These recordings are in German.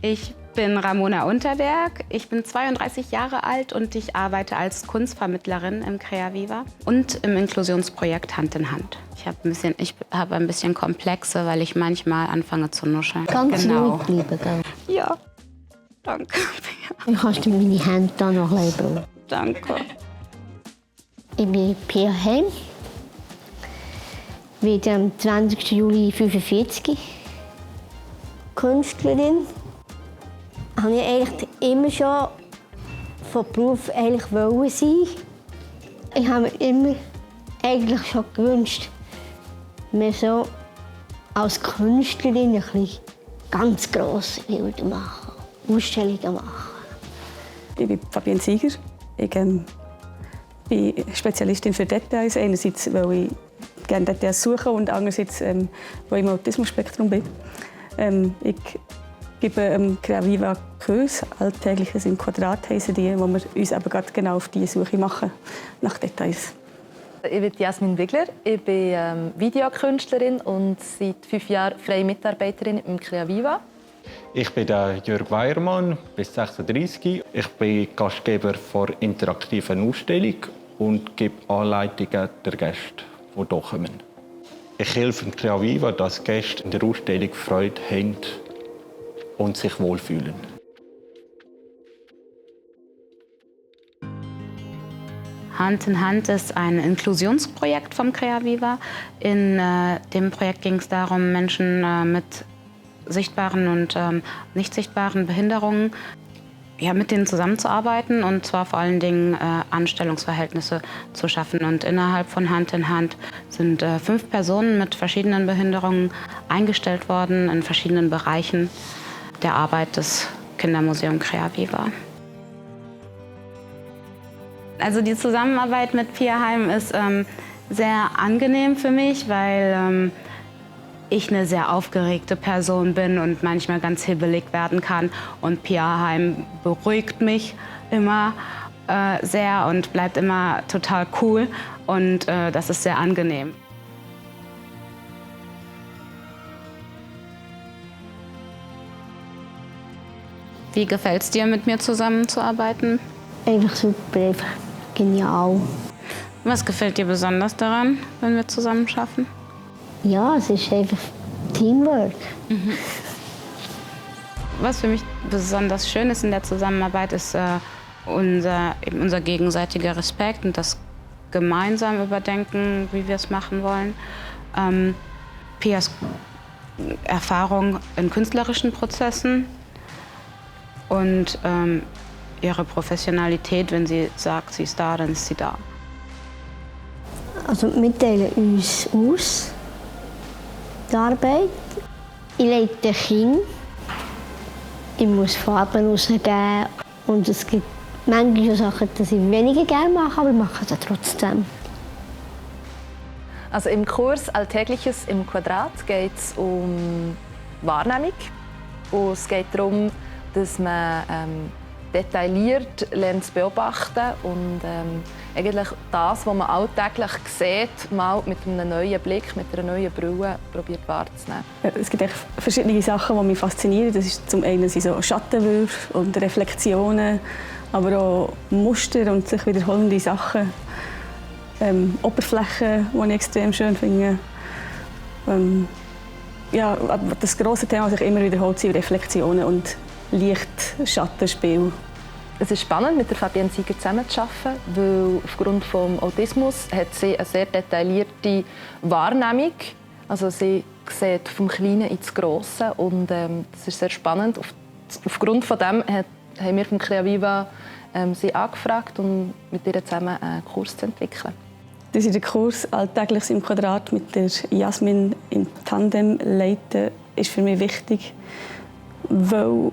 Ich bin Ramona Unterberg, ich bin 32 Jahre alt und ich arbeite als Kunstvermittlerin im Creaviva und im Inklusionsprojekt Hand in Hand. Ich habe ein bisschen Komplexe, weil ich manchmal anfange zu nuscheln. Ganz ruhig bleiben, gell? Ja, danke. Dann kannst du meine Hände da noch labeln. Danke. Ich bin Pia Heim, werde am 20. Juli 45. Künstlerin. Habe ich eigentlich immer schon von Beruf eigentlich wollen sein. Ich habe mir immer eigentlich schon gewünscht, mir so als Künstlerin ein bisschen ganz grosse Bilder machen, Ausstellungen machen. Ich bin Fabienne Sieger. Ich bin Spezialistin für Details. Einerseits, weil ich gerne Details suche und andererseits, weil ich im Autismus-Spektrum bin. Ich gebe Creaviva Kurs, Alltägliches im Quadrat heissen die, wo wir uns eben gerade genau auf diese Suche machen, nach Details. Ich bin Jasmin Wigler, ich bin Videokünstlerin und seit 5 Jahren freie Mitarbeiterin im Creaviva. Ich bin Jörg Weiermann, bis 36. Ich bin Gastgeber der interaktiven Ausstellung und gebe Anleitungen der Gäste, die hier kommen. Ich helfe dem Creaviva, dass Gäste in der Ausstellung Freude haben und sich wohlfühlen. Hand in Hand ist ein Inklusionsprojekt vom Creaviva. In dem Projekt ging es darum, Menschen mit sichtbaren und nicht sichtbaren Behinderungen mit denen zusammenzuarbeiten und zwar vor allen Dingen Anstellungsverhältnisse zu schaffen. Und innerhalb von Hand in Hand sind 5 Personen mit verschiedenen Behinderungen eingestellt worden in verschiedenen Bereichen der Arbeit des Kindermuseum Creaviva. Also die Zusammenarbeit mit Pia Heim ist sehr angenehm für mich, weil ich eine sehr aufgeregte Person bin und manchmal ganz hibbelig werden kann. Und Pia Heim beruhigt mich immer sehr und bleibt immer total cool. Und das ist sehr angenehm. Wie gefällt es dir, mit mir zusammenzuarbeiten? Einfach super, einfach genial. Was gefällt dir besonders daran, wenn wir zusammen arbeiten? Ja, es ist einfach Teamwork. Was für mich besonders schön ist in der Zusammenarbeit, ist unser gegenseitiger Respekt und das gemeinsam überdenken, wie wir es machen wollen. Pias Erfahrung in künstlerischen Prozessen und ihre Professionalität, wenn sie sagt, sie ist da, dann ist sie da. Also wir teilen uns aus, die Arbeit. Ich leite Kinder. Ich muss Farben rausgeben. Und es gibt manche Sachen, die ich weniger gerne mache, aber ich mache sie trotzdem. Also im Kurs Alltägliches im Quadrat geht es um Wahrnehmung. Und es geht darum, dass man detailliert lernt zu beobachten und eigentlich das, was man alltäglich sieht, mal mit einem neuen Blick, mit einer neuen Brille probiert wahrzunehmen. Es gibt verschiedene Sachen, die mich faszinieren. Das ist zum einen sind so Schattenwürfe und Reflexionen, aber auch Muster und sich wiederholende Sachen. Oberflächen, die ich extrem schön finde. Aber das grosse Thema, das sich immer wiederholt, sind Reflexionen und Licht-Schattenspiel. Es ist spannend, mit der Fabienne Sieger zusammenzuarbeiten, weil aufgrund des Autismus hat sie eine sehr detaillierte Wahrnehmung. Also sie sieht vom Kleinen ins Grosse und das ist sehr spannend. Aufgrund von dem haben wir vom Creaviva sie angefragt, um mit ihr zusammen einen Kurs zu entwickeln. Das ist der Kurs «Alltägliches im Quadrat» mit der Jasmin im Tandem leiten, ist für mich wichtig, weil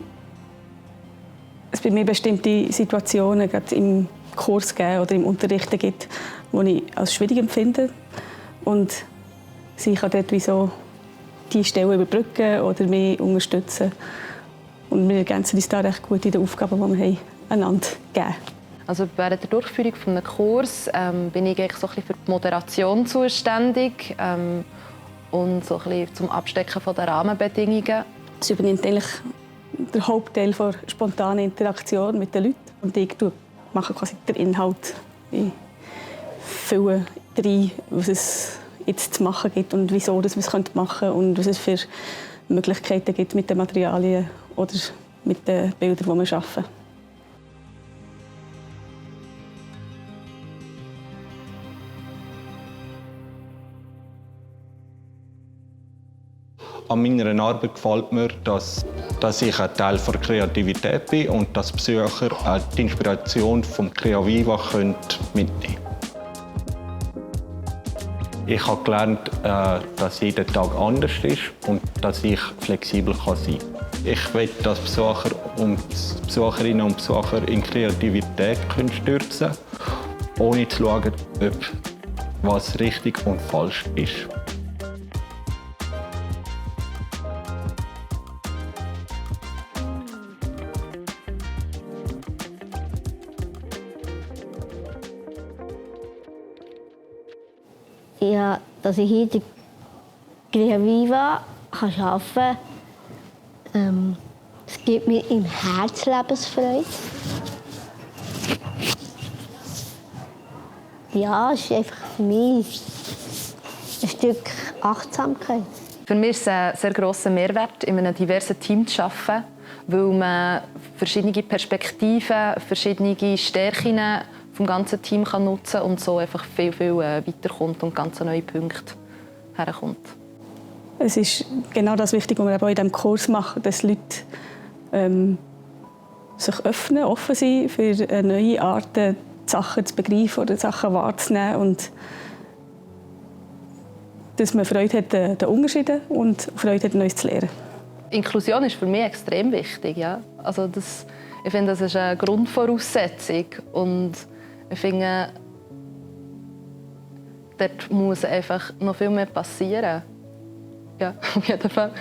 es bei mir bestimmte Situationen gerade im Kurs geben oder im Unterrichten gibt, die ich als schwierig empfinde. Und sie kann dort wie so die Stellen überbrücken oder mich unterstützen. Und wir ergänzen uns da recht gut in den Aufgaben, die wir einander geben. Also während der Durchführung eines Kurses bin ich so ein bisschen für die Moderation zuständig und so ein bisschen zum Abstecken der Rahmenbedingungen. Es übernimmt eigentlich der Hauptteil der spontanen Interaktion mit den Leuten. Und ich mache quasi den Inhalt. Ich fülle rein, was es jetzt zu machen gibt und wieso dass wir es machen können und was es für Möglichkeiten gibt mit den Materialien oder mit den Bildern, die wir arbeiten. An meiner Arbeit gefällt mir, dass ich ein Teil der Kreativität bin und dass Besucher auch die Inspiration vom Crea Viva mitnehmen können. Ich habe gelernt, dass jeder Tag anders ist und dass ich flexibel sein kann. Ich will, dass Besucher und Besucherinnen und Besucher in Kreativität stürzen können, ohne zu schauen, ob was richtig und falsch ist. Ja, dass ich hier in der Crea Viva arbeiten kann, es gibt mir im Herzen Lebensfreude. Ja, es ist einfach für mich ein Stück Achtsamkeit. Für mich ist es ein sehr grosser Mehrwert, in einem diversen Team zu arbeiten, weil man verschiedene Perspektiven, verschiedene Stärken vom ganzen Team kann nutzen und so einfach viel weiterkommt und ganz neue Punkte herkommt. Es ist genau das Wichtige, was wir auch in diesem Kurs machen, dass Leute sich öffnen, offen sind für neue Arten, Sachen zu begreifen oder Sachen wahrzunehmen und dass man Freude hat an den Unterschieden und Freude hat, Neues zu lernen. Inklusion ist für mich extrem wichtig. Ja? Also ich finde, das ist eine Grundvoraussetzung. Und ich finde, dort muss einfach noch viel mehr passieren. Ja, auf jeden Fall.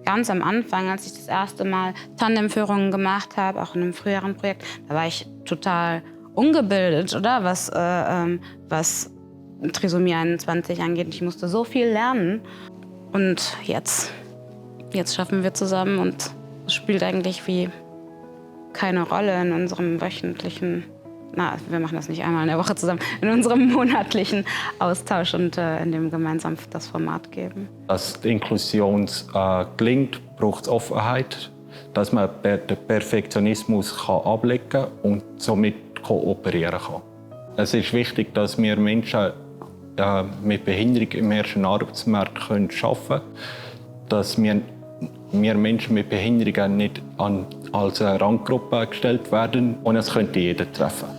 Ganz am Anfang, als ich das erste Mal Tandemführungen gemacht habe, auch in einem früheren Projekt, da war ich total ungebildet, oder? Was Trisomie 21 angeht. Ich musste so viel lernen. Und jetzt schaffen wir zusammen und es spielt eigentlich wie keine Rolle in unserem wöchentlichen, wir machen das nicht einmal in der Woche zusammen, in unserem monatlichen Austausch und in dem gemeinsam das Format geben. Dass die Inklusion gelingt, braucht es Offenheit, dass man den Perfektionismus ablegen kann und somit kooperieren kann. Es ist wichtig, dass wir Menschen mit Behinderung im ersten Arbeitsmarkt arbeiten können, dass wir Menschen mit Behinderungen nicht als eine Ranggruppe gestellt werden und es könnte jeder treffen.